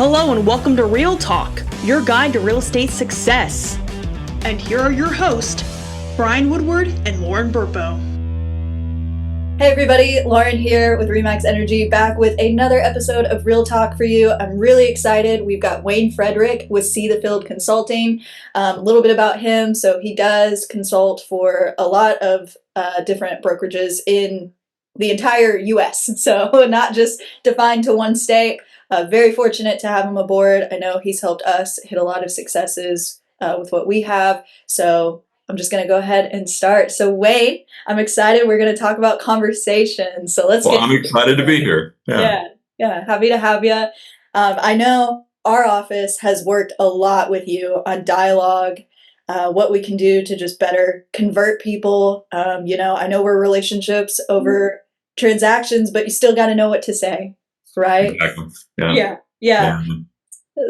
Hello and welcome to Real Talk, your guide to real estate success. And here are your hosts, Brian Woodward and Lauren Burpo. Hey everybody, Lauren here with Remax Energy, back with another episode of Real Talk for you. I'm really excited. We've got Wayne Fredrick with See the Field Consulting. A little bit about him. So he does consult for a lot of different brokerages in the entire U.S. So not just defined to one state. Very fortunate to have him aboard. I know he's helped us hit a lot of successes with what we have. So I'm just going to go ahead and start. So Wayne, I'm excited. We're going to talk about conversation. So let's get I'm excited to be here. Yeah. Happy to have you. I know our office has worked a lot with you on dialogue, what we can do to just better convert people. I know we're relationships over transactions, but you still got to know what to say, right? Exactly. Yeah.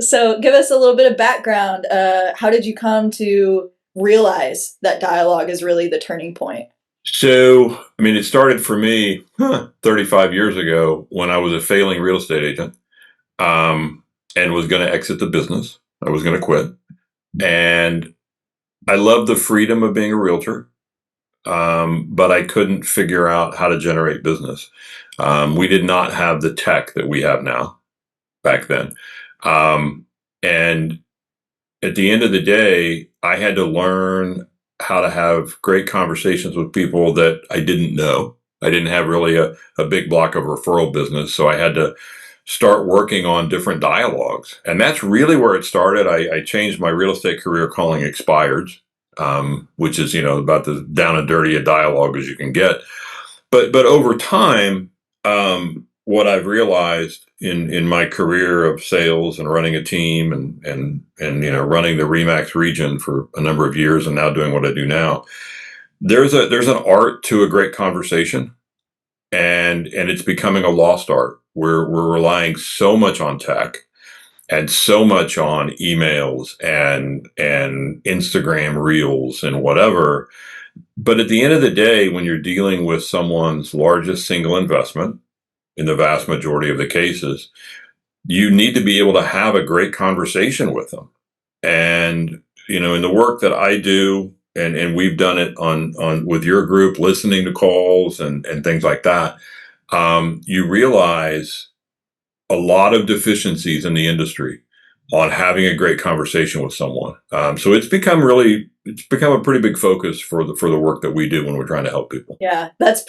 So give us a little bit of background. How did you come to realize that dialogue is really the turning point? So, it started for me 35 years ago when I was a failing real estate agent and was going to exit the business. I was going to quit. And I loved the freedom of being a realtor, but I couldn't figure out how to generate business. We did not have the tech that we have now back then. And at the end of the day, I had to learn how to have great conversations with people that I didn't know. I didn't have really a big block of referral business. So I had to start working on different dialogues. And that's really where it started. I changed my real estate career calling expireds, which is, about as down and dirty a dialogue as you can get. But over time, what I've realized in my career of sales and running a team and running the Remax region for a number of years and now doing what I do now, there's an art to a great conversation, and it's becoming a lost art. We're relying so much on tech and so much on emails and Instagram reels and whatever. But at the end of the day, when you're dealing with someone's largest single investment, in the vast majority of the cases, you need to be able to have a great conversation with them. And, in the work that I do, and we've done it on with your group, listening to calls and things like that, you realize a lot of deficiencies in the industry on having a great conversation with someone. So it's become a pretty big focus for the work that we do when we're trying to help people. Yeah, that's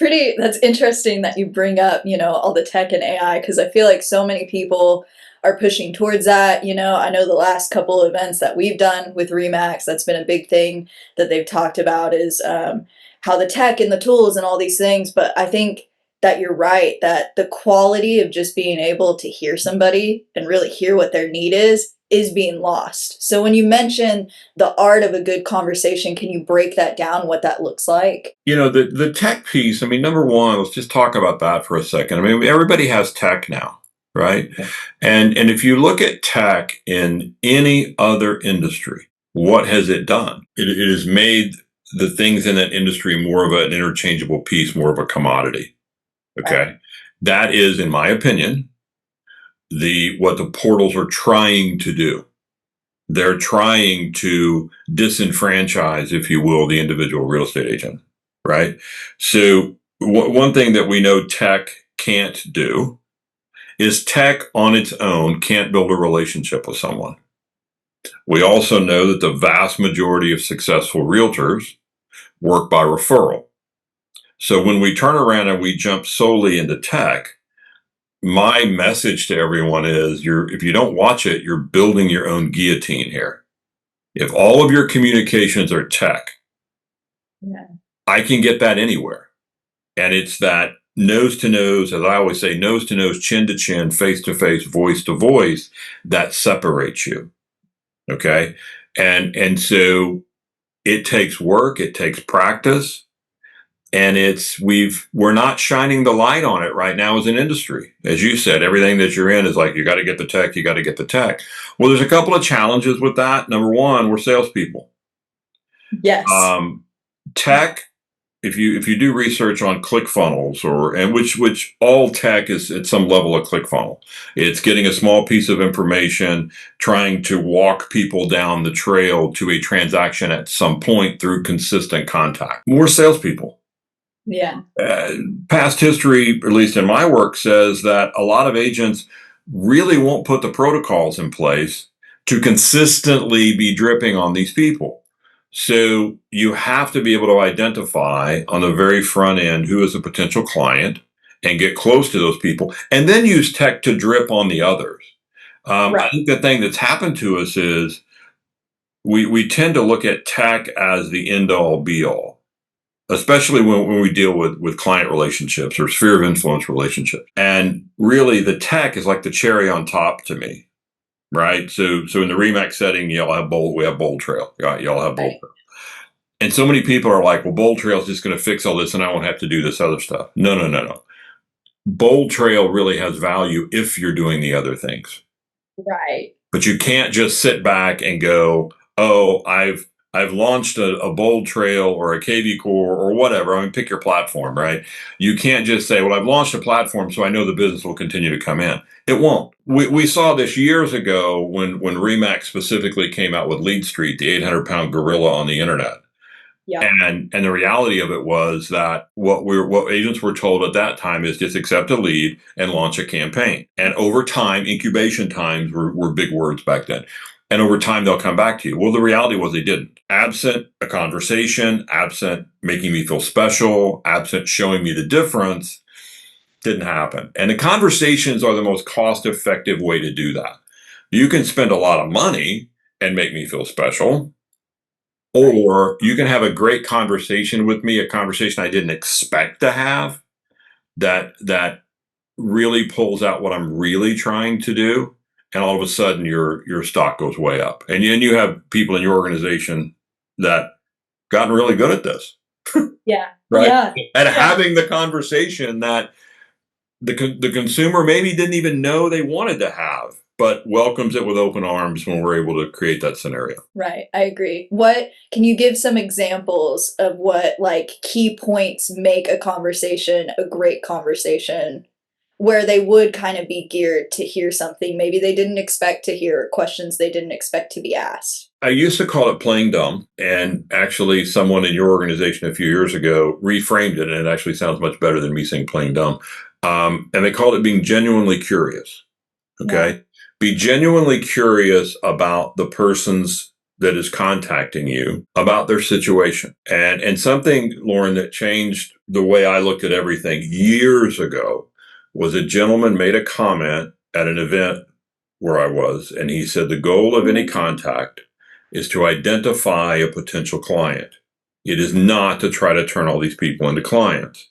interesting that you bring up, all the tech and AI, because I feel like so many people are pushing towards that. I know the last couple of events that we've done with Remax, that's been a big thing that they've talked about is how the tech and the tools and all these things. But I think that you're right, that the quality of just being able to hear somebody and really hear what their need is being lost. So when you mention the art of a good conversation, can you break that down, what that looks like? The tech piece, number one, let's just talk about that for a second. Everybody has tech now, right? And if you look at tech in any other industry, what has it done? It has made the things in that industry more of an interchangeable piece, more of a commodity. Okay. That is, in my opinion, what the portals are trying to do. They're trying to disenfranchise, if you will, the individual real estate agent, right? So one thing that we know tech can't do is tech on its own can't build a relationship with someone. We also know that the vast majority of successful realtors work by referral. So when we turn around and we jump solely into tech, my message to everyone is if you don't watch it, you're building your own guillotine here. If all of your communications are tech, I can get that anywhere. And it's that nose to nose, as I always say, nose to nose, chin to chin, face to face, voice to voice, that separates you. Okay. And so it takes work, it takes practice. And we're not shining the light on it right now as an industry. As you said, everything that you're in is like, you got to get the tech, you got to get the tech. Well, there's a couple of challenges with that. Number one, we're salespeople. Yes. Tech if you do research on ClickFunnels and which all tech is at some level of ClickFunnel, it's getting a small piece of information, trying to walk people down the trail to a transaction at some point through consistent contact. More salespeople. Yeah. Past history, at least in my work, says that a lot of agents really won't put the protocols in place to consistently be dripping on these people. So you have to be able to identify on the very front end who is a potential client and get close to those people, and then use tech to drip on the others. I think the thing that's happened to us is we tend to look at tech as the end all be all, especially when we deal with client relationships or sphere of influence relationships. And really the tech is like the cherry on top to me. Right. So in the Remax setting, we have Bold Trail. Y'all have Bold Trail. And so many people are like, well, Bold Trail is just going to fix all this and I won't have to do this other stuff. No. Bold Trail really has value if you're doing the other things. Right. But you can't just sit back and go, oh, I've launched a Bold Trail or a KV Core or whatever. I mean, pick your platform, right? You can't just say, well, I've launched a platform, so I know the business will continue to come in. It won't. We saw this years ago when Remax specifically came out with Lead Street, the 800-pound gorilla on the internet. Yeah. And the reality of it was that what agents were told at that time is just accept a lead and launch a campaign. And over time, incubation times were big words back then. And over time, they'll come back to you. Well, the reality was they didn't. Absent a conversation, absent making me feel special, absent showing me the difference, didn't happen. And the conversations are the most cost-effective way to do that. You can spend a lot of money and make me feel special, or you can have a great conversation with me, a conversation I didn't expect to have, that really pulls out what I'm really trying to do, and all of a sudden your stock goes way up. And you have people in your organization that gotten really good at this. Yeah. Right. Yeah. And having the conversation that the consumer maybe didn't even know they wanted to have, but welcomes it with open arms when we're able to create that scenario. Right. I agree. What can you give some examples of what like key points make a conversation a great conversation, where they would kind of be geared to hear something maybe they didn't expect to hear, questions they didn't expect to be asked? I used to call it playing dumb, and actually someone in your organization a few years ago reframed it, and it actually sounds much better than me saying playing dumb. And they called it being genuinely curious. Okay. Yeah. Be genuinely curious about the person's that is contacting you, about their situation. And something, Lauren, that changed the way I looked at everything years ago was a gentleman made a comment at an event where I was, and he said the goal of any contact is to identify a potential client. It is not to try to turn all these people into clients.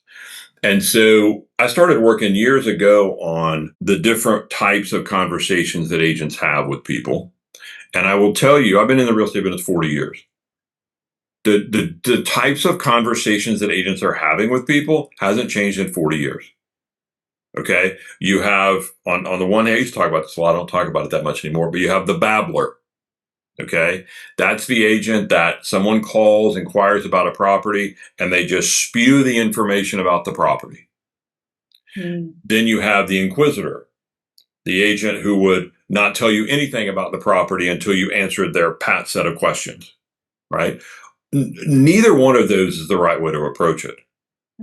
And so I started working years ago on the different types of conversations that agents have with people. And I will tell you, I've been in the real estate business 40 years. The types of conversations that agents are having with people hasn't changed in 40 years. Okay. You have on the one hand, I used to talk about this a lot. I don't talk about it that much anymore, but you have the babbler. Okay. That's the agent that someone calls, inquires about a property, and they just spew the information about the property. Then you have the inquisitor, the agent who would not tell you anything about the property until you answered their pat set of questions, right? Neither one of those is the right way to approach it.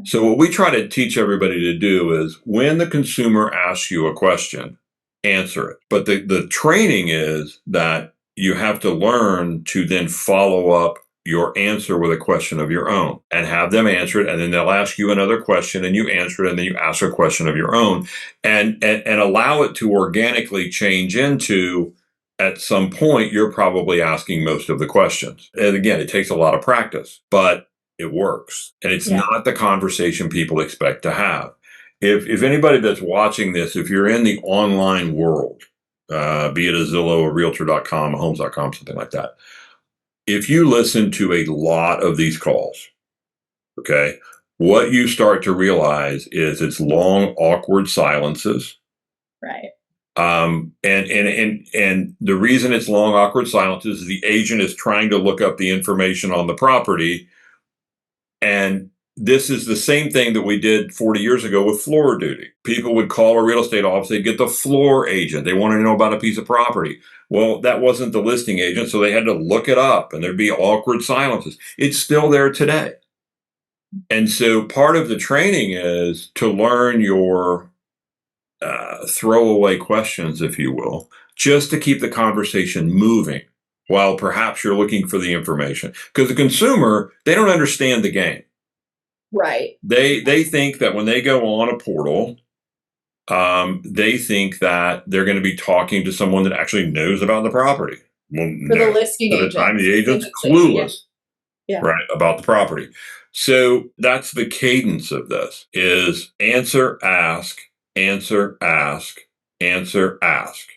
So what we try to teach everybody to do is when the consumer asks you a question, answer it. But the training is that you have to learn to then follow up your answer with a question of your own and have them answer it. And then they'll ask you another question and you answer it. And then you ask a question of your own and allow it to organically change into, at some point, you're probably asking most of the questions. And again, it takes a lot of practice, but it works. And it's not the conversation people expect to have. If anybody that's watching this, if you're in the online world, be it a Zillow, a Realtor.com, a Homes.com, something like that, if you listen to a lot of these calls, okay, what you start to realize is it's long, awkward silences. Right. And the reason it's long, awkward silences is the agent is trying to look up the information on the property, and this is the same thing that we did 40 years ago with floor duty. People would call a real estate office, they'd get the floor agent. They wanted to know about a piece of property. Well, that wasn't the listing agent, so they had to look it up and there'd be awkward silences. It's still there today. And so part of the training is to learn your throwaway questions, if you will, just to keep the conversation moving while perhaps you're looking for the information. Because the consumer, they don't understand the game. Right. They think that when they go on a portal, they think that they're going to be talking to someone that actually knows about the property. Well, For the no. listing By the agent. time the agent's clueless, Yeah. right, about the property. So that's the cadence of this: is answer, ask, answer, ask, answer, ask.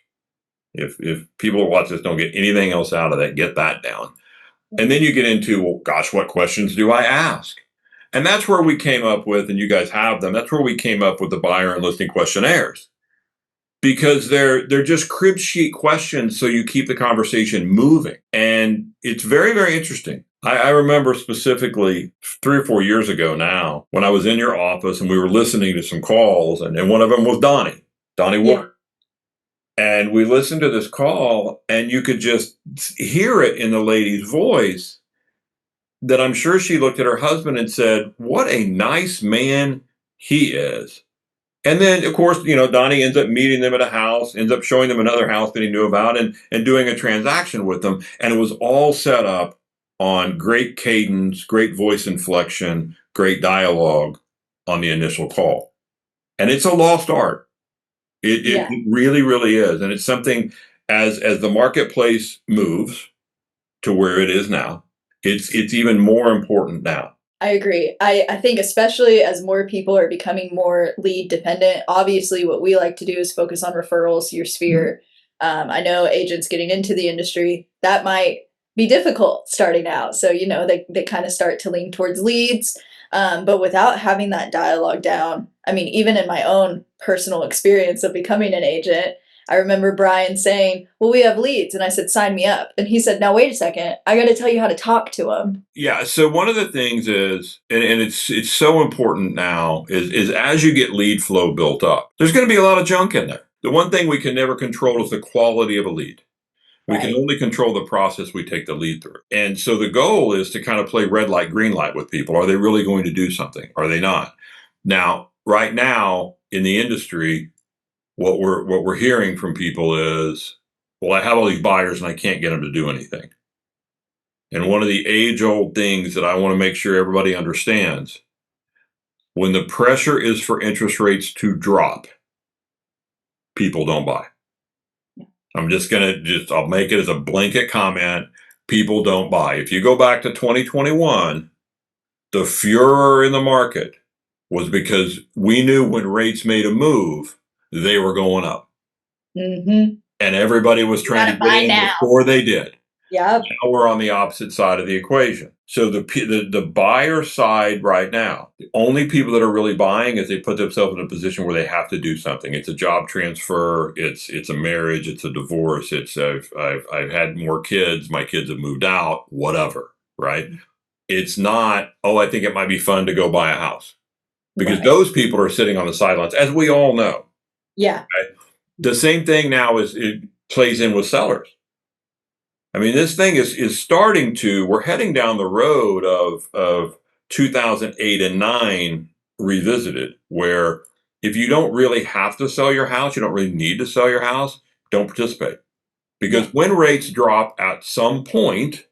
If people who watch this don't get anything else out of that, get that down. And then you get into, well, gosh, what questions do I ask? And that's where we came up with, and you guys have them, that's where we came up with the buyer and listing questionnaires. Because they're just crib sheet questions, so you keep the conversation moving. And it's very, very interesting. I remember specifically 3 or 4 years ago now, when I was in your office and we were listening to some calls, and one of them was Donnie Wood. And we listened to this call, and you could just hear it in the lady's voice that I'm sure she looked at her husband and said, what a nice man he is. And then, of course, Donnie ends up meeting them at a house, ends up showing them another house that he knew about and doing a transaction with them. And it was all set up on great cadence, great voice inflection, great dialogue on the initial call. And it's a lost art. It really, really is. And it's something, as the marketplace moves to where it is now, it's even more important now. I agree. I think especially as more people are becoming more lead dependent, obviously what we like to do is focus on referrals, your sphere. I know agents getting into the industry, that might be difficult starting out. So, they kind of start to lean towards leads. But without having that dialogue down, I mean, even in my own personal experience of becoming an agent, I remember Brian saying, well, we have leads. And I said, sign me up. And he said, now, wait a second. I got to tell you how to talk to them. Yeah. So one of the things is, and it's so important now, is as you get lead flow built up, there's going to be a lot of junk in there. The one thing we can never control is the quality of a lead. We can only control the process we take the lead through. And so the goal is to kind of play red light, green light with people. Are they really going to do something? Are they not? Now, right now in the industry, what we're hearing from people is, well, I have all these buyers and I can't get them to do anything. And one of the age-old things that I want to make sure everybody understands, when the pressure is for interest rates to drop, people don't buy. I'm just going to I'll make it as a blanket comment. People don't buy. If you go back to 2021, the furor in the market was because we knew when rates made a move, they were going up. Mm-hmm. And everybody was trying to get in before they did. Yep. Now we're on the opposite side of the equation. So the buyer side right now, the only people that are really buying is they put themselves in a position where they have to do something. It's a job transfer. It's a marriage. It's a divorce. It's I've had more kids. My kids have moved out. Whatever. Right. It's not, oh, I think it might be fun to go buy a house, because those people are sitting on the sidelines, as we all know. Yeah. Right? The same thing now it plays in with sellers. I mean, this thing is starting to, we're heading down the road of 2008 and 9 revisited, where if you don't really have to sell your house, you don't really need to sell your house, don't participate. Because when rates drop at some point,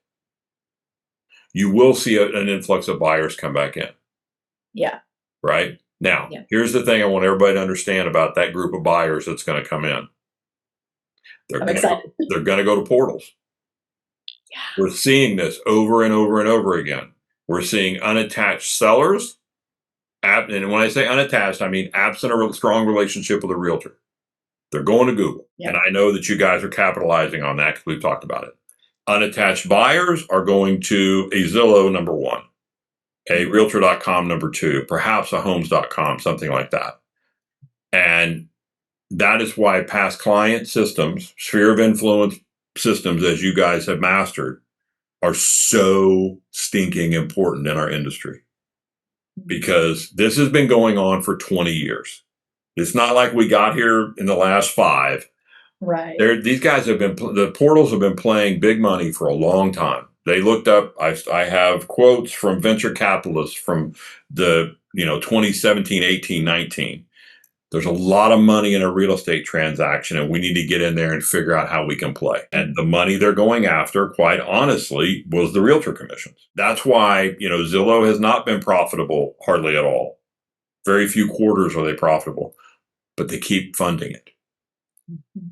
you will see an influx of buyers come back in. Yeah. Right? Now, here's the thing I want everybody to understand about that group of buyers that's going to come in. They're going to go to portals. Yeah. We're seeing this over and over and over again. We're seeing unattached sellers. And when I say unattached, I mean absent a strong relationship with a realtor. They're going to Google. Yeah. And I know that you guys are capitalizing on that because we've talked about it. Unattached buyers are going to a Zillow number 1, a Realtor.com number 2, perhaps a Homes.com, something like that. And that is why past client systems, sphere of influence systems, as you guys have mastered, are so stinking important in our industry. because this has been going on for 20 years. It's not like we got here in the last 5. Right. These guys have been, the portals have been playing big money for a long time. They looked up, I have quotes from venture capitalists from the, 2017, 18, 19. There's a lot of money in a real estate transaction, and we need to get in there and figure out how we can play. And the money they're going after, quite honestly, was the realtor commissions. That's why, Zillow has not been profitable hardly at all. Very few quarters are they profitable, but they keep funding it.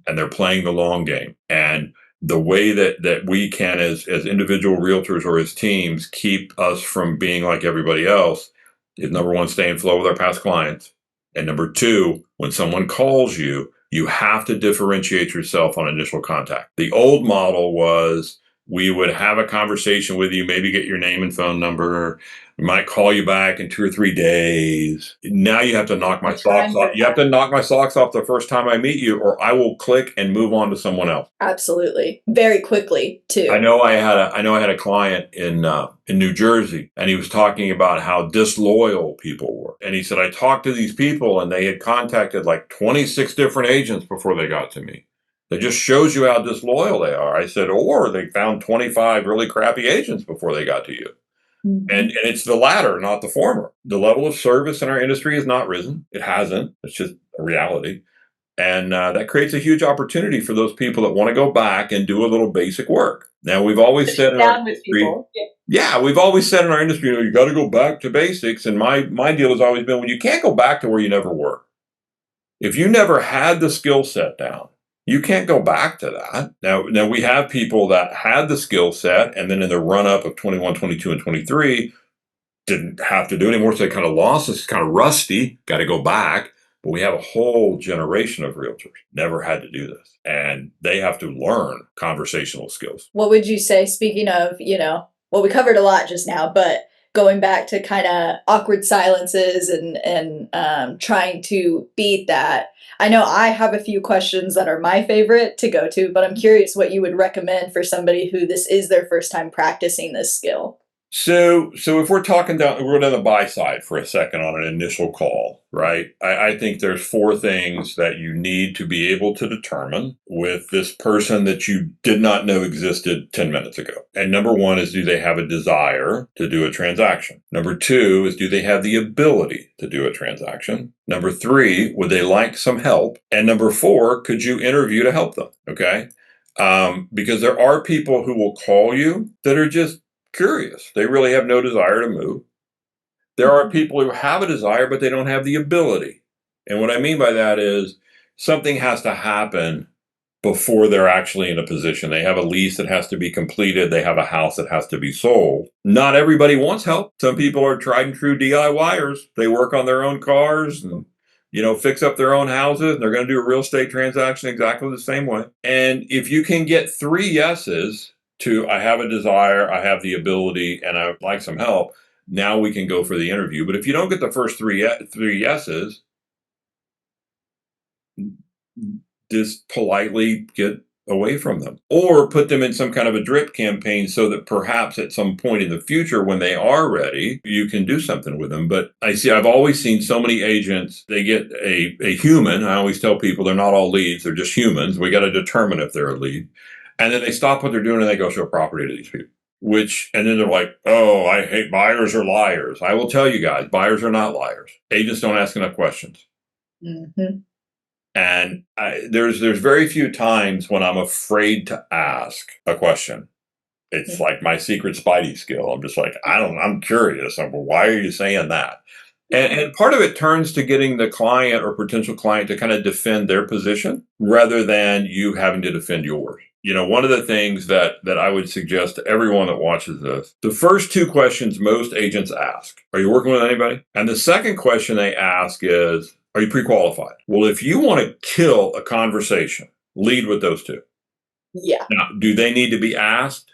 And they're playing the long game. And the way that we can, as individual realtors or as teams, keep us from being like everybody else is, number one, stay in flow with our past clients. And number 2, when someone calls you, you have to differentiate yourself on initial contact. The old model was we would have a conversation with you, maybe get your name and phone number. We might call you back in 2 or 3 days. Now you have to knock my socks off. You have to knock my socks off the first time I meet you, or I will click and move on to someone else. Absolutely. Very quickly, too. I know I had a client in New Jersey, and he was talking about how disloyal people were. And he said, I talked to these people and they had contacted like 26 different agents before they got to me. That just shows you how disloyal they are. I said, or they found 25 really crappy agents before they got to you. And it's the latter, not the former. The level of service in our industry has not risen. It hasn't. It's just a reality. And that creates a huge opportunity for those people that want to go back and do a little basic work. Now, we've always said in our industry, we've always said in our industry, you got to go back to basics. And my deal has always been, well, you can't go back to where you never were. If you never had the skill set down, you can't go back to that. Now we have people that had the skill set, and then in the run-up of 21, 22, and 23, didn't have to do anymore. So they kind of lost. It's kind of rusty, got to go back. But we have a whole generation of realtors never had to do this, and they have to learn conversational skills. What would you say, speaking of, well, we covered a lot just now, but going back to kind of awkward silences and trying to beat that, I know I have a few questions that are my favorite to go to, but I'm curious what you would recommend for somebody who this is their first time practicing this skill. So if we're talking down, we're on the buy side for a second on an initial call, right? I think there's 4 things that you need to be able to determine with this person that you did not know existed 10 minutes ago. And number 1 is, do they have a desire to do a transaction? Number 2 is, do they have the ability to do a transaction? Number 3, would they like some help? And number 4, could you interview to help them? Okay. Because there are people who will call you that are just curious. They really have no desire to move. There are people who have a desire, but they don't have the ability. And what I mean by that is something has to happen before they're actually in a position. They have a lease that has to be completed. They have a house that has to be sold. Not everybody wants help. Some people are tried and true DIYers. They work on their own cars and fix up their own houses. And they're going to do a real estate transaction exactly the same way. And if you can get 3 yeses to, I have a desire, I have the ability, and I would like some help, now we can go for the interview. But if you don't get the first three yeses, just politely get away from them, or put them in some kind of a drip campaign so that perhaps at some point in the future, when they are ready, you can do something with them. But I've always seen so many agents, they get a human. I always tell people they're not all leads, they're just humans. We got to determine if they're a lead. And then they stop what they're doing and they go show a property to these people. And then they're like, oh, I hate buyers are liars. I will tell you guys, buyers are not liars. Agents don't ask enough questions. Mm-hmm. And there's very few times when I'm afraid to ask a question. It's like my secret Spidey skill. I'm just like, I'm curious. Why are you saying that? And part of it turns to getting the client or potential client to kind of defend their position rather than you having to defend yours. One of the things that I would suggest to everyone that watches this, the first 2 questions most agents ask, are you working with anybody? And the second question they ask is, are you pre-qualified? Well, if you want to kill a conversation, lead with those 2. Yeah. Now, do they need to be asked?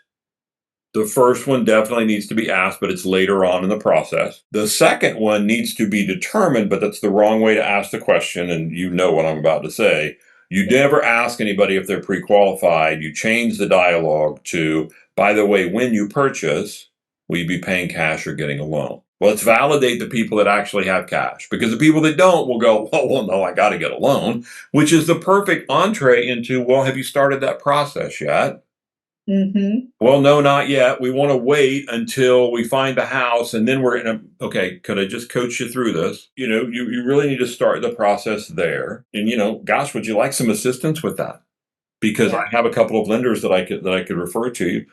The first one definitely needs to be asked, but it's later on in the process. The second one needs to be determined, but that's the wrong way to ask the question, and you know what I'm about to say. You never ask anybody if they're pre-qualified. You change the dialogue to, by the way, when you purchase, will you be paying cash or getting a loan? Let's validate the people that actually have cash, because the people that don't will go, oh, well, no, I got to get a loan, which is the perfect entree into, well, have you started that process yet? Mm-hmm. Well, no, not yet. We want to wait until we find the house, and then we're in a, okay, could I just coach you through this? You really need to start the process there. And, gosh, would you like some assistance with that? Because I have a couple of lenders that I could refer to you.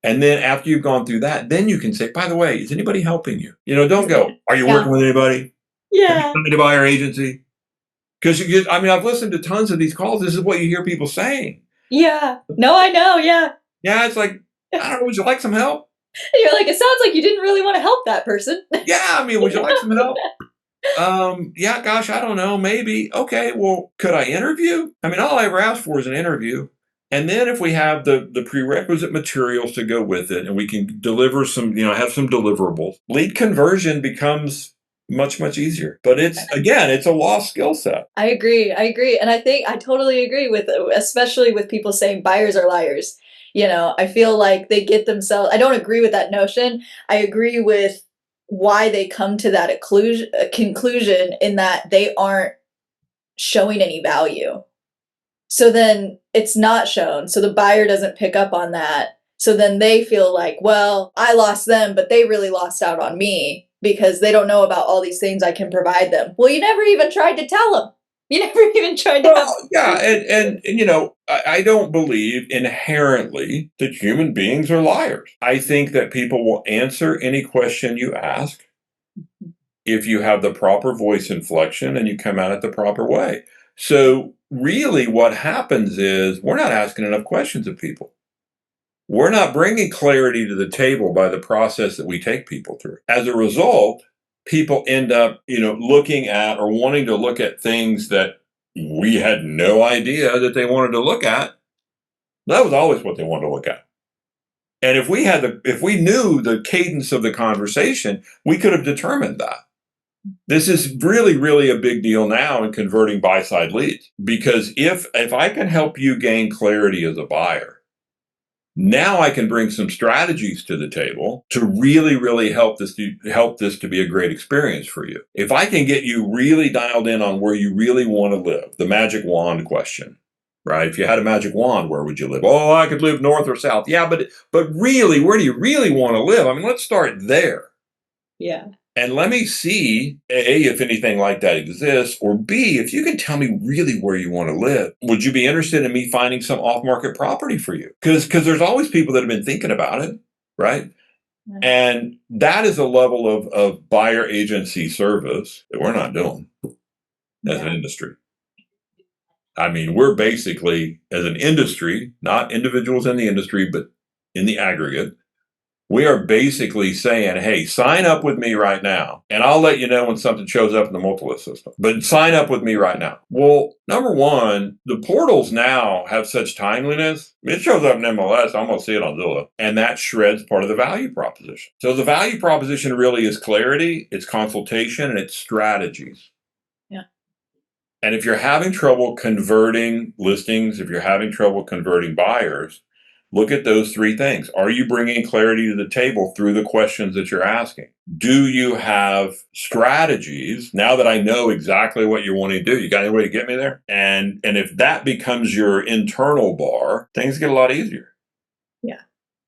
And then after you've gone through that, then you can say, by the way, is anybody helping you? Don't go, are you working with anybody? Have you come to buy our agency? Because I've listened to tons of these calls. This is what you hear people saying. Yeah. No, I know. Yeah. Yeah, it's like, I don't know, would you like some help? You're like, it sounds like you didn't really want to help that person. Yeah, would you like some help? Yeah, gosh, I don't know, maybe. Okay, well, could I interview? All I ever ask for is an interview. And then if we have the prerequisite materials to go with it, and we can deliver some, have some deliverables, lead conversion becomes much, much easier. But it's a lost skill set. I agree. And I think I totally agree especially with people saying buyers are liars. I feel like they get themselves, I don't agree with that notion. I agree with why they come to that conclusion, in that they aren't showing any value. So then it's not shown. So the buyer doesn't pick up on that. So then they feel like, well, I lost them, but they really lost out on me because they don't know about all these things I can provide them. Well, you never even tried to tell them. You never even tried to have. Yeah, and I don't believe inherently that human beings are liars. I think that people will answer any question you ask if you have the proper voice inflection and you come at it the proper way. So really what happens is we're not asking enough questions of people. We're not bringing clarity to the table by the process that we take people through. As a result, people end up, looking at or wanting to look at things that we had no idea that they wanted to look at. That was always what they wanted to look at. And if we knew the cadence of the conversation, we could have determined that. This is really, really a big deal now in converting buy-side leads, because if I can help you gain clarity as a buyer, now I can bring some strategies to the table to really, really help this to be a great experience for you. If I can get you really dialed in on where you really want to live, the magic wand question, right? If you had a magic wand, where would you live? Oh, I could live north or south. Yeah, but really, where do you really want to live? Let's start there. Yeah. And let me see, A, if anything like that exists, or B, if you can tell me really where you want to live. Would you be interested in me finding some off-market property for you? Because there's always people that have been thinking about it, right? And that is a level of buyer agency service that we're not doing as an industry. We're basically, as an industry, not individuals in the industry, but in the aggregate, we are basically saying, hey, sign up with me right now, and I'll let you know when something shows up in the multi-list system. But sign up with me right now. Well, number one, the portals now have such timeliness. It shows up in MLS, I'm going to see it on Zillow. And that shreds part of the value proposition. So the value proposition really is clarity, it's consultation, and it's strategies. Yeah. And if you're having trouble converting listings, if you're having trouble converting buyers, look at those three things. Are you bringing clarity to the table through the questions that you're asking? Do you have strategies? Now that I know exactly what you're wanting to do, you got any way to get me there? And if that becomes your internal bar, things get a lot easier. Yeah.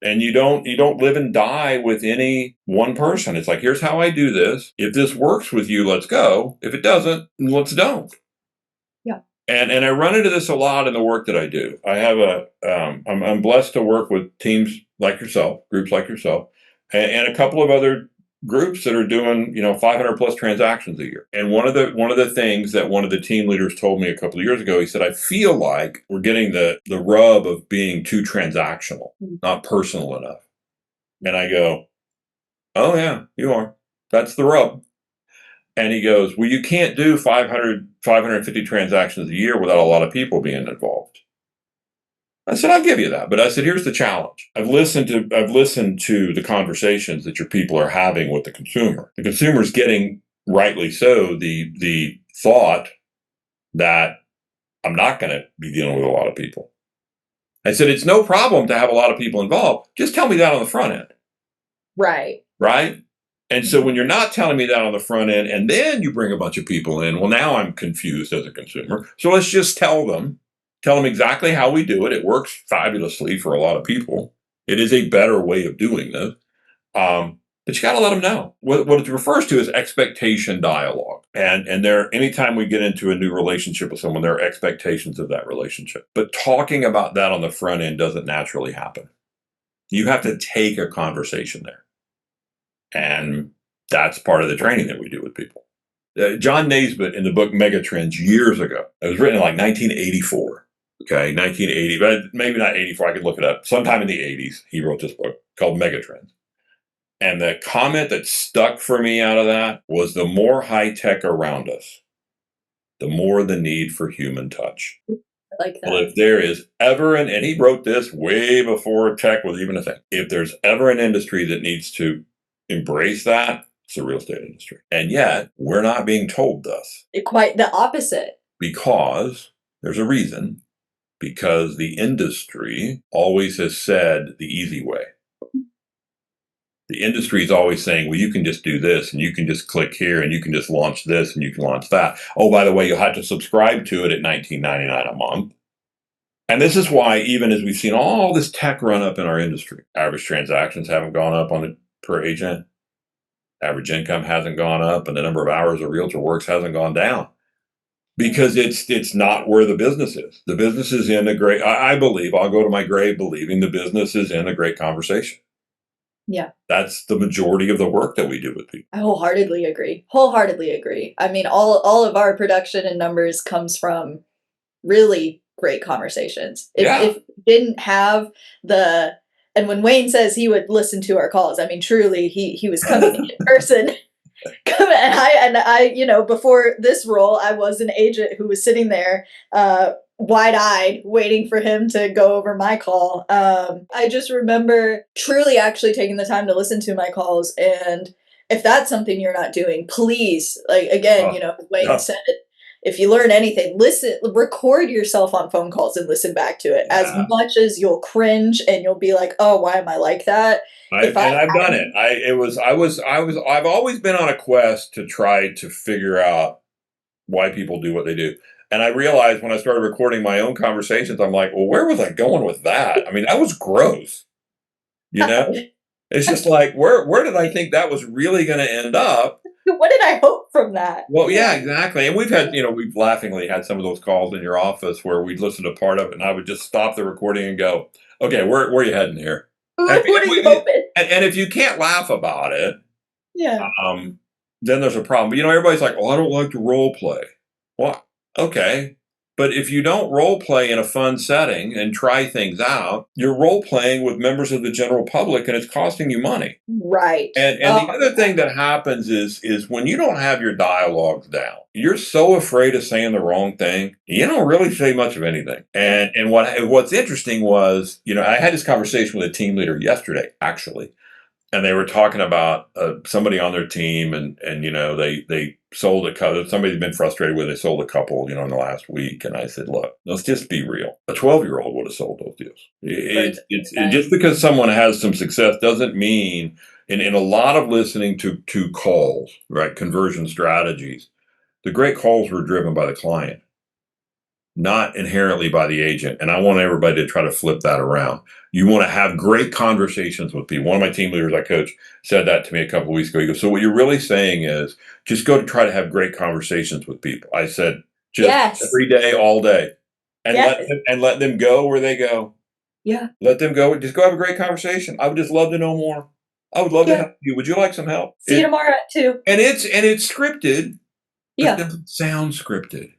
And you don't live and die with any one person. It's like, here's how I do this. If this works with you, let's go. If it doesn't, let's don't. And I run into this a lot in the work that I do. I have I'm blessed to work with teams like yourself, groups like yourself, and a couple of other groups that are doing 500 plus transactions a year. And one of the things that one of the team leaders told me a couple of years ago, he said, I feel like we're getting the rub of being too transactional, not personal enough. And I go, oh yeah, you are. That's the rub. And he goes, well, you can't do 550 transactions a year without a lot of people being involved. I said, I'll give you that. But I said, here's the challenge. I've listened to the conversations that your people are having with the consumer. The consumer's getting, rightly so, the thought that I'm not going to be dealing with a lot of people. I said, it's no problem to have a lot of people involved. Just tell me that on the front end. Right. Right? And so when you're not telling me that on the front end, and then you bring a bunch of people in, well, now I'm confused as a consumer. So let's just tell them exactly how we do it. It works fabulously for a lot of people. It is a better way of doing this. But you got to let them know. What it refers to is expectation dialogue. And there, anytime we get into a new relationship with someone, there are expectations of that relationship. But talking about that on the front end doesn't naturally happen. You have to take a conversation there. And that's part of the training that we do with people. John Naisbitt in the book Megatrends years ago, it was written in like 1984. Okay, 1980, but maybe not 84. I could look it up. Sometime in the 80s, he wrote this book called Megatrends. And the comment that stuck for me out of that was the more high tech around us, the more the need for human touch. I like that. Well, if there is ever and he wrote this way before tech was even a thing. If there's ever an industry that needs to embrace that, it's the real estate industry. And yet, we're not being told this. Quite the opposite. Because there's a reason. Because the industry always has said the easy way. The industry is always saying, well, you can just do this and you can just click here and you can just launch this and you can launch that. Oh, by the way, you'll have to subscribe to it at $19.99 a month. And this is why, even as we've seen all this tech run up in our industry, average transactions haven't gone up on it per agent. Average income hasn't gone up, and the number of hours a realtor works hasn't gone down. Because it's not where the business is. The business is in a great, I believe, I'll go to my grave believing the business is in a great conversation. Yeah. That's the majority of the work that we do with people. I wholeheartedly agree. I mean, all of our production and numbers comes from really great conversations. If we didn't have and when Wayne says he would listen to our calls, I mean, truly, he was coming in person. And I, before this role, I was an agent who was sitting there, wide-eyed, waiting for him to go over my call. I just remember truly actually taking the time to listen to my calls. And if that's something you're not doing, please, like, again, Wayne said, if you learn anything, record yourself on phone calls and listen back to it as much as you'll cringe and you'll be like, oh, why am I like that? I've done it. I've always been on a quest to try to figure out why people do what they do. And I realized when I started recording my own conversations, I'm like, well, where was I going with that? I mean, that was gross. It's just like, where did I think that was really going to end up? What did I hope from that? Well, yeah, exactly. And we've laughingly had some of those calls in your office where we'd listen to part of it and I would just stop the recording and go, okay, where are you heading here? What are you hoping? And if you can't laugh about it, then there's a problem. But, everybody's like, oh, I don't like to role play. Well, okay. But if you don't role play in a fun setting and try things out, you're role playing with members of the general public and it's costing you money. Right. And the other thing that happens is when you don't have your dialogues down, you're so afraid of saying the wrong thing, you don't really say much of anything. And what's interesting was, I had this conversation with a team leader yesterday, actually. And they were talking about somebody on their team, and they sold a couple. Somebody's been frustrated with. They sold a couple, in the last week. And I said, look, let's just be real. A 12-year-old would have sold those deals. It's just because someone has some success doesn't mean. In a lot of listening to calls, right, conversion strategies, the great calls were driven by the client, not inherently by the agent. And I want everybody to try to flip that around. You want to have great conversations with people. One of my team leaders I coach said that to me a couple of weeks ago. He goes, so what you're really saying is just go to try to have great conversations with people. I said, just every day, all day. And let them go where they go. Yeah. Let them go. Just go have a great conversation. I would just love to know more. I would love to help you. Would you like some help? See you tomorrow at 2. And it's scripted. But it doesn't sound scripted.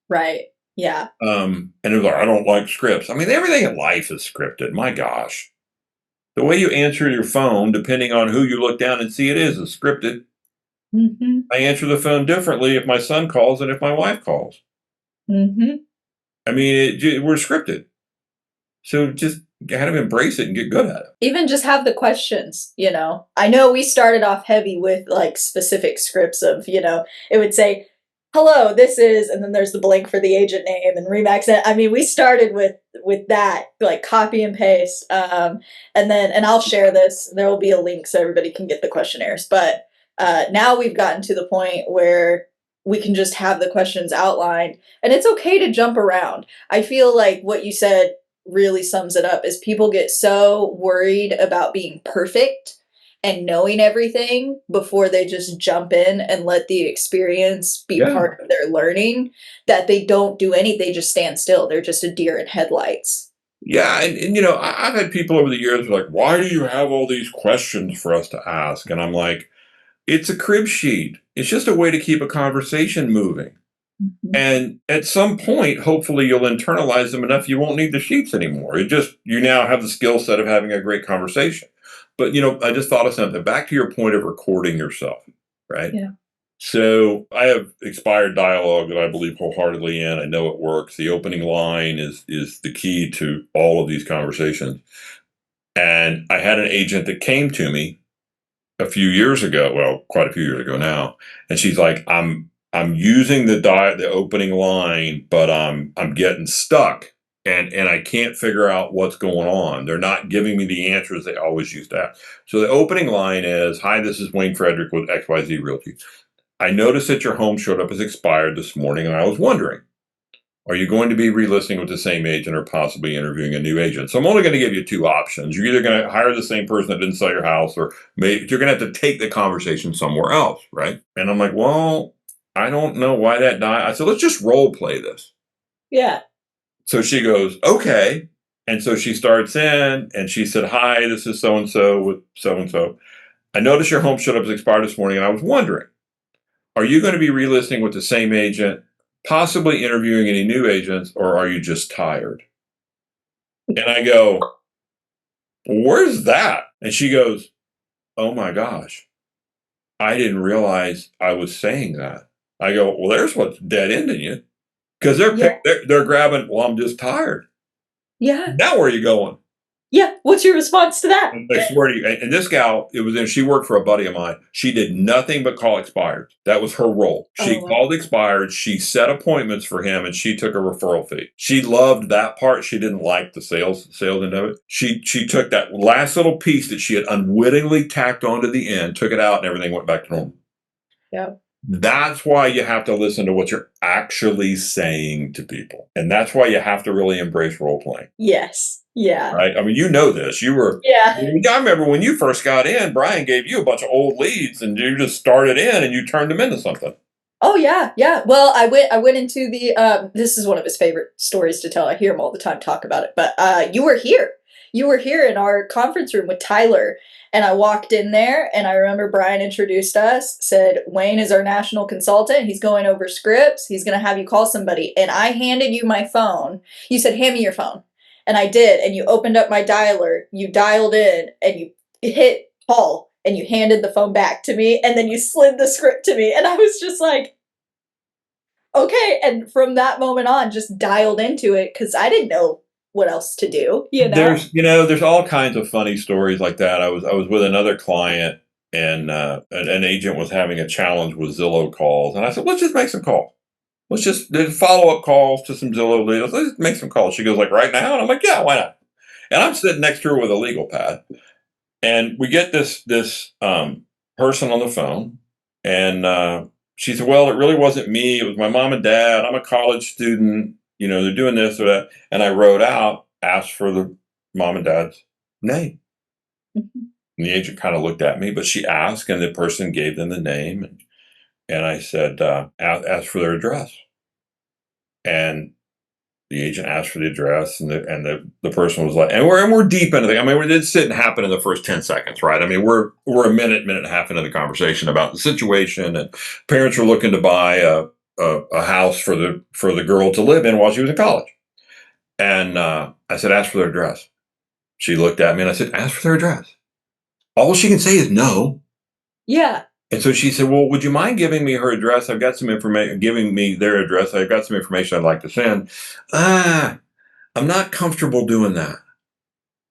Right. Yeah. And it was like, I don't like scripts. I mean, everything in life is scripted. My gosh. The way you answer your phone, depending on who you look down and see it is scripted. Mm-hmm. I answer the phone differently if my son calls than if my wife calls. Mm-hmm. I mean, we're scripted. So just kind of embrace it and get good at it. Even just have the questions, I know we started off heavy with like specific scripts of, it would say, hello, this is, and then there's the blank for the agent name and Remax. I mean, we started with that, like copy and paste. And I'll share this. There will be a link so everybody can get the questionnaires. But now we've gotten to the point where we can just have the questions outlined, and it's okay to jump around. I feel like what you said really sums it up is people get so worried about being perfect and knowing everything before they just jump in and let the experience be Yeah. part of their learning, that they don't do any, they just stand still. They're just a deer in headlights. Yeah, and you know, I've had people over the years who are like, "Why do you have all these questions for us to ask?" And I'm like, "It's a crib sheet. It's just a way to keep a conversation moving. Mhm. And at some point, hopefully, you'll internalize them enough you won't need the sheets anymore. It just you now have the skill set of having a great conversation." But you know, I just thought of something. Back to your point of recording yourself, right? Yeah. So I have expired dialogue that I believe wholeheartedly in. I know it works. The opening line is the key to all of these conversations. And I had an agent that came to me a few years ago, well, quite a few years ago now, and she's like, I'm using the opening line, but I'm getting stuck. And I can't figure out what's going on. They're not giving me the answers they always used to have. So the opening line is, "Hi, this is Wayne Fredrick with XYZ Realty. I noticed that your home showed up as expired this morning, and I was wondering, are you going to be relisting with the same agent or possibly interviewing a new agent?" So I'm only going to give you two options. You're either going to hire the same person that didn't sell your house, or maybe you're going to have to take the conversation somewhere else, right? And I'm like, well, I don't know why that died. I said, let's just role play this. Yeah. So she goes, okay. And so she starts in and she said, "Hi, this is so and so with so and so. I noticed your home showed up as expired this morning, and I was wondering, are you going to be relisting with the same agent, possibly interviewing any new agents, or are you just tired?" And I go, "Where's that?" And she goes, "Oh my gosh, I didn't realize I was saying that." I go, "Well, there's what's dead ending you, because Yeah. they're grabbing. Well, I'm just tired. Yeah. Now where are you going?" Yeah. What's your response to that? I swear to you, and this gal, it was in, she worked for a buddy of mine. She did nothing but call expired. That was her role. Oh, She wow. called expired, she set appointments for him, and she took a referral fee. She loved that part. She didn't like the sales end of it. She took that last little piece that she had unwittingly tacked onto the end, took it out, and everything went back to normal. Yeah. That's why you have to listen to what you're actually saying to people. And that's why you have to really embrace role playing. Yes. Yeah. Right? I mean, you know this. You were. Yeah. I remember when you first got in, Brian gave you a bunch of old leads, and you just started in and you turned them into something. Oh yeah, yeah. Well, I went into the this is one of his favorite stories to tell. I hear him all the time talk about it. But you were here. You were here in our conference room with Tyler, and I walked in there, and I remember Brian introduced us, said Wayne is our national consultant. He's going over scripts. He's going to have you call somebody. And I handed you my phone. You said, "Hand me your phone." And I did, and you opened up my dialer, you dialed in, and you hit call, and you handed the phone back to me, and then you slid the script to me, and I was just like, okay. And from that moment on, just dialed into it because I didn't know what else to do, you know? There's all kinds of funny stories like that. I was with another client, and an agent was having a challenge with Zillow calls, and I said, let's just make some calls. Let's just do follow-up calls to some Zillow leads. Let's just make some calls. She goes, like, right now? And I'm like, yeah, why not? And I'm sitting next to her with a legal pad. And we get this person on the phone, and she said, "Well, it really wasn't me. It was my mom and dad. I'm a college student. You know, they're doing this or that." And I wrote out, asked for the mom and dad's name. Mhm. And the agent kind of looked at me, but she asked, and the person gave them the name. And I said, ask for their address. And the agent asked for the address, and the person was like, and we're deep into the. I mean, this didn't happen in the first 10 seconds, right? I mean, we're a minute and a half into the conversation about the situation, and parents were looking to buy a house for the girl to live in while she was in college. And I said, ask for their address. She looked at me, and I said, ask for their address. All she can say is no. Yeah. And so she said, well, would you mind giving me her address? I've got some information, giving me their address. I've got some information I'd like to send. I'm not comfortable doing that.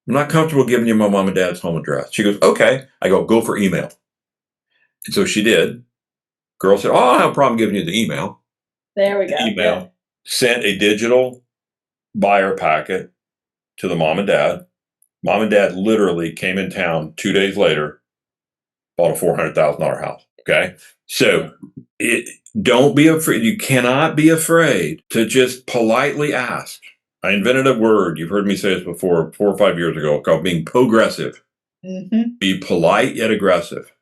I'm not comfortable giving you my mom and dad's home address. She goes, okay. I go for email. And so she did. Girl said, oh, I don't have a problem giving you the email. There we go. email, Yeah. sent a digital buyer packet to the mom and dad. Mom and dad literally came in town 2 days later, bought a $400,000 house. Okay. So don't be afraid. You cannot be afraid to just politely ask. I invented a word. You've heard me say this before, 4 or 5 years ago, called being progressive. Mm-hmm. Be polite yet aggressive.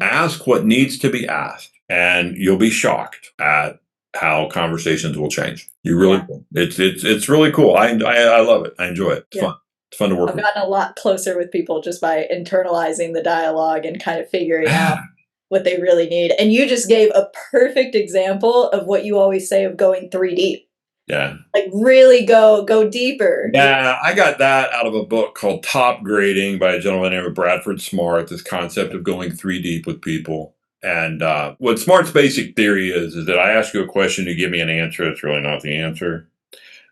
Ask what needs to be asked, and you'll be shocked at how conversations will change. You really will. It's really cool. I love it. I enjoy it. It's fun. It's fun to work I've with. gotten a lot closer with people just by internalizing the dialogue and kind of figuring out what they really need. And you just gave a perfect example of what you always say of going 3 deep. Yeah. Like really go deeper. Yeah, I got that out of a book called Top Grading by a gentleman named Bradford Smart, this concept of going 3 deep with people. And what Smart's basic theory is that I ask you a question, you give me an answer. It's really not the answer.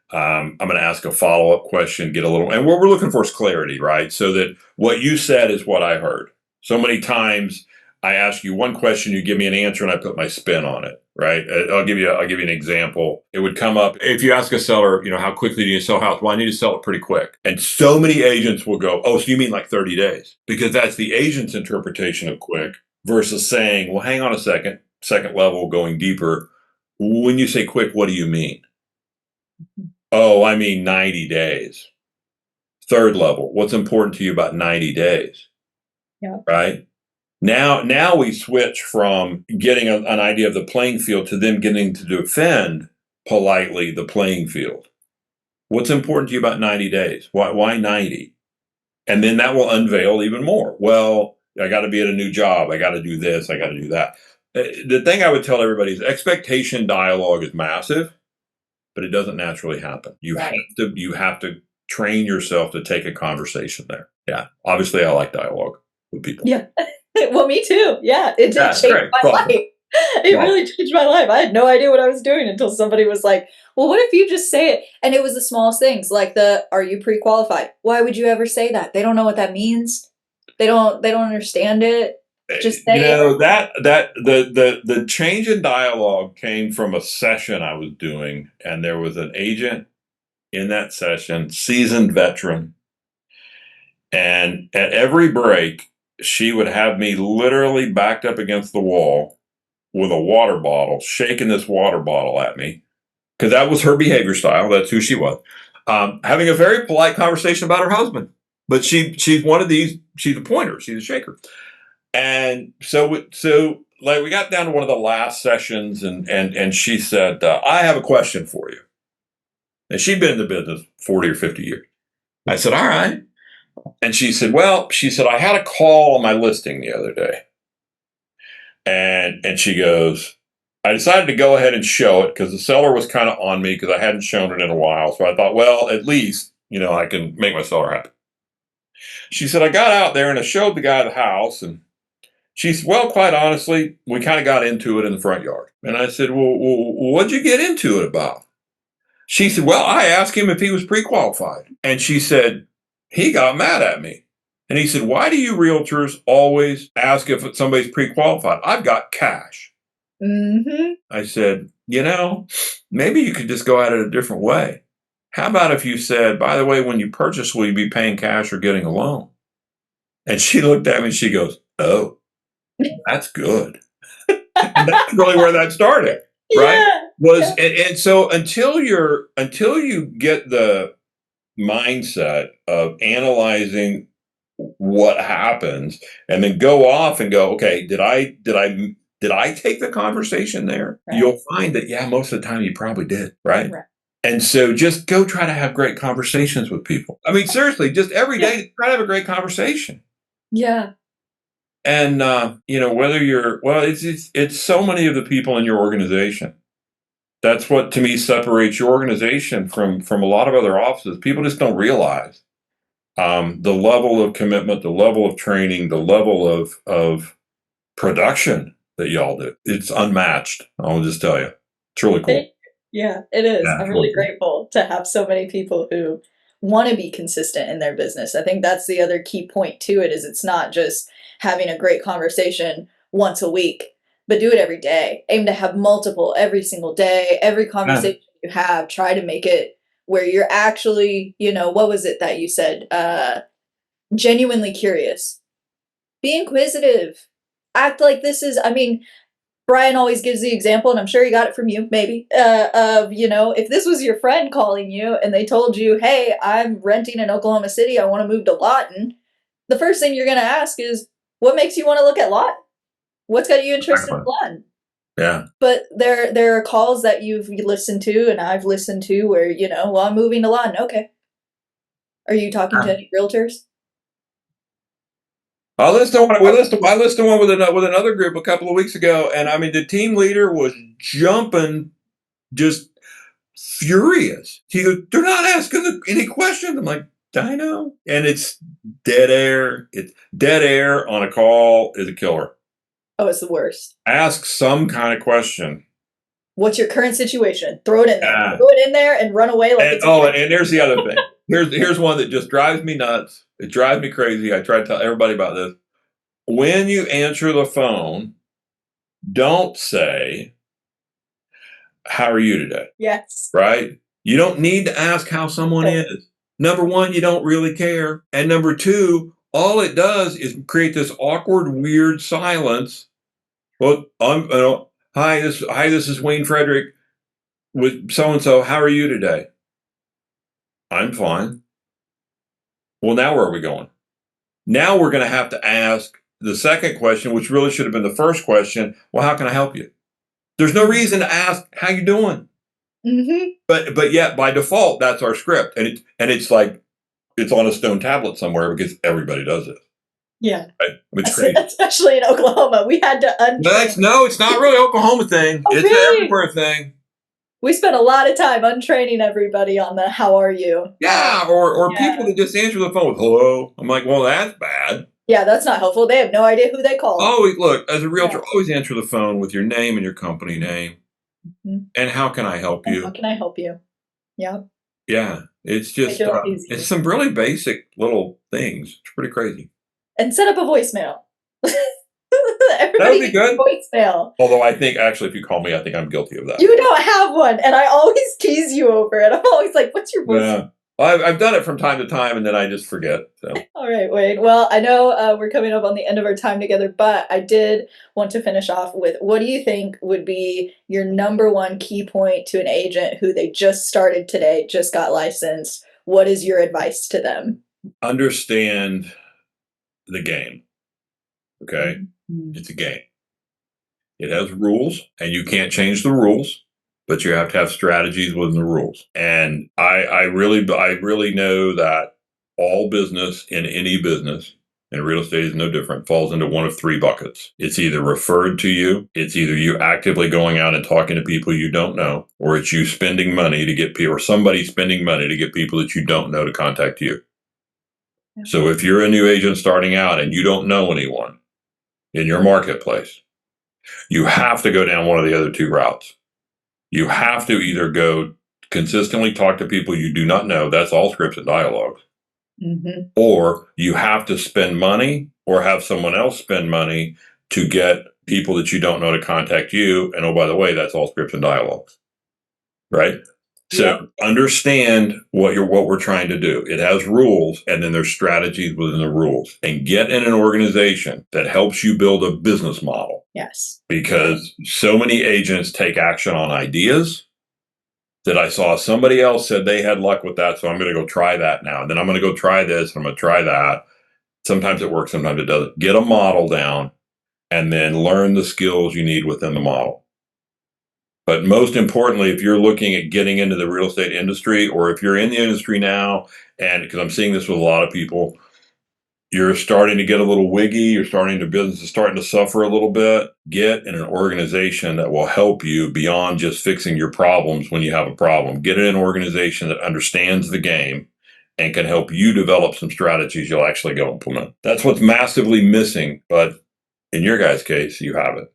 I'm going to ask a follow-up question, get a little, and what we're looking for is clarity, right? So that what you said is what I heard. So many times I ask you one question, you give me an answer, and I put my spin on it, right? I'll give you an example. It would come up if you ask a seller, how quickly do you sell a house? Well, I need to sell it pretty quick. And so many agents will go, oh, so you mean like 30 days? Because that's the agent's interpretation of quick versus saying, well, hang on a second level, going deeper. When you say quick, what do you mean? Oh, I mean 90 days. Third level, what's important to you about 90 days? Yeah. Right? Now we switch from getting an idea of the playing field to them getting to defend politely the playing field. What's important to you about 90 days? Why 90? And then that will unveil even more. Well, I got to be at a new job. I got to do this. I got to do that. The thing I would tell everybody is expectation dialogue is massive, but it doesn't naturally happen. You have to train yourself to take a conversation there. Yeah. Obviously I like dialogue with people. Yeah. Well, me too. Yeah. It did change my life. It really changed my life. I had no idea what I was doing until somebody was like, well, what if you just say it? And it was the smallest things like are you pre-qualified? Why would you ever say that? They don't know what that means. They don't understand it. Just say it. That the change in dialogue came from a session I was doing, and there was an agent in that session, seasoned veteran. And at every break, she would have me literally backed up against the wall with a water bottle, shaking this water bottle at me, because that was her behavior style. That's who she was. Having a very polite conversation about her husband. But she's one of these, she's a pointer, she's a shaker. And so like we got down to one of the last sessions, and she said, I have a question for you. And she'd been in the business 40 or 50 years. I said, all right. And she said, I had a call on my listing the other day. And she goes, I decided to go ahead and show it because the seller was kind of on me because I hadn't shown it in a while. So I thought, well, at least, I can make my seller happy. She said, I got out there and I showed the guy the house, and she said, well, quite honestly, we kind of got into it in the front yard. And I said, well, what'd you get into it about? She said, well, I asked him if he was pre-qualified. And she said, he got mad at me. And he said, why do you realtors always ask if somebody's pre-qualified? I've got cash. Mm-hmm. I said, maybe you could just go at it a different way. How about if you said, by the way, when you purchase, will you be paying cash or getting a loan? And she looked at me and she goes, oh, that's good. And that's really where that started, right? And so until you get the mindset of analyzing what happens and then go off and go, okay, did I take the conversation there? Right. You'll find that, most of the time you probably did, right? And so just go try to have great conversations with people. I mean, seriously, just every day, try to have a great conversation. Yeah. And, whether it's so many of the people in your organization. That's what, to me, separates your organization from a lot of other offices. People just don't realize the level of commitment, the level of training, the level of production that y'all do. It's unmatched. I'll just tell you. It's really cool. Yeah, it is. Yeah, I'm really grateful to have so many people who want to be consistent in their business. I think that's the other key point to it is it's not just having a great conversation once a week. but do it every day. Aim to have multiple every single day. Every conversation you have, try to make it where you're actually, what was it that you said? Genuinely curious. Be inquisitive. Act like this is, Brian always gives the example, and I'm sure he got it from you, maybe, of, if this was your friend calling you and they told you, hey, I'm renting in Oklahoma City, I want to move to Lawton, the first thing you're going to ask is, what makes you want to look at Lawton? What's got you interested in Lawton? Yeah. But there are calls that you've listened to and I've listened to where, well, I'm moving to Lawton. Okay. Are you talking to any realtors? I listed one with another group a couple of weeks ago, and the team leader was jumping, just furious. He goes, "They're not asking any questions." I'm like, "I know," and it's dead air. It's dead air on a call is a killer. Oh, it's the worst. Ask some kind of question. What's your current situation? Throw it in there. Throw it in there and run away like it's and there's the other thing. Here's one that just drives me nuts. It drives me crazy. I try to tell everybody about this. When you answer the phone, don't say, "How are you today?" Yes. Right? You don't need to ask how someone is. Number one, you don't really care. And number two, all it does is create this awkward, weird silence. Well, hi, this is Wayne Fredrick with so-and-so. How are you today? I'm fine. Well, now where are we going? Now we're going to have to ask the second question, which really should have been the first question. Well, how can I help you? There's no reason to ask, how you doing? Mm-hmm. But yet, by default, that's our script. And it's like it's on a stone tablet somewhere because everybody does it. Yeah. Right? It's crazy. Especially in Oklahoma. We had to untrain. No, it's not really an Oklahoma thing. Oh, it's really? an everywhere thing. We spent a lot of time untraining everybody on the how are you. Yeah, or people that just answer the phone with hello. I'm like, well, that's bad. Yeah, that's not helpful. They have no idea who they called. Always look, as a realtor, always answer the phone with your name and your company name. Mm-hmm. And how can I help you? How can I help you? Yeah. Yeah, it's just it's some really basic little things. It's pretty crazy. And set up a voicemail. That would be good. Voicemail. Although I think actually, if you call me, I think I'm guilty of that. You don't have one, and I always tease you over it. I'm always like, "What's your voicemail?" Yeah. I've done it from time to time, and then I just forget. So. All right, Wayne. Well, I know we're coming up on the end of our time together, but I did want to finish off with, what do you think would be your number one key point to an agent who they just started today, just got licensed? What is your advice to them? Understand the game. Okay? Mm-hmm. It's a game. It has rules, and you can't change the rules, but you have to have strategies within the rules. And I really know that all business in any business, and real estate is no different, falls into one of three buckets. It's either referred to you, it's either you actively going out and talking to people you don't know, or it's you spending money to get people, or somebody spending money to get people that you don't know to contact you. Yeah. So if you're a new agent starting out and you don't know anyone in your marketplace, you have to go down one of the other two routes. You have to either go consistently talk to people you do not know. That's all scripts and dialogues. Mm-hmm. Or you have to spend money or have someone else spend money to get people that you don't know to contact you. And oh, by the way, that's all scripts and dialogues. Right? So understand what we're trying to do. It has rules, and then there's strategies within the rules. And get in an organization that helps you build a business model. Yes. Because so many agents take action on ideas that I saw somebody else said they had luck with that, so I'm going to go try that now. And then I'm going to go try this, and I'm going to try that. Sometimes it works, sometimes it doesn't. Get a model down, and then learn the skills you need within the model. But most importantly, if you're looking at getting into the real estate industry, or if you're in the industry now, and because I'm seeing this with a lot of people, you're starting to get a little wiggy, business is starting to suffer a little bit, get in an organization that will help you beyond just fixing your problems when you have a problem. Get in an organization that understands the game and can help you develop some strategies you'll actually go implement. That's what's massively missing, but in your guys' case, you have it.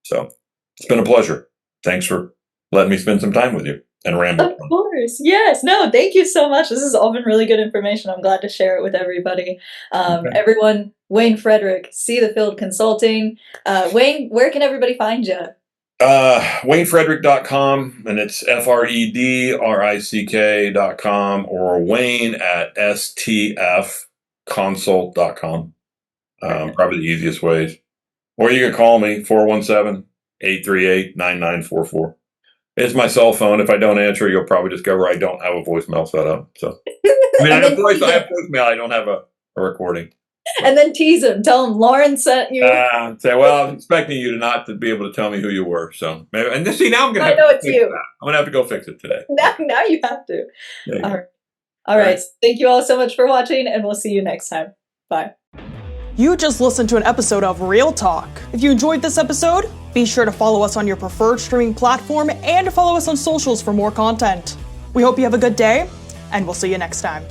So it's been a pleasure. Thanks for letting me spend some time with you. and ramble. Of course. Yes. No, thank you so much. This has all been really good information. I'm glad to share it with everybody. Okay. Everyone, Wayne Fredrick, See the Field Consulting. Wayne, where can everybody find you? WayneFredrick.com, and it's FREDRICK.com, or Wayne at STFconsult.com. Probably the easiest ways. Or you can call me, 417-838-9944. It's my cell phone. If I don't answer, you'll probably discover I don't have a voicemail set up. So, I mean, I have voicemail. I don't have a recording. And then tease him. Tell him Lauren sent you. Say, well, I was expecting you not to be able to tell me who you were. So, maybe, and see, now I'm going to have I know to it's fix you. that. I'm going to have to go fix it today. Now you have to. There you All go. right. All right. Thank you all so much for watching, and we'll see you next time. Bye. You just listened to an episode of Real Talk. If you enjoyed this episode, be sure to follow us on your preferred streaming platform and follow us on socials for more content. We hope you have a good day, and we'll see you next time.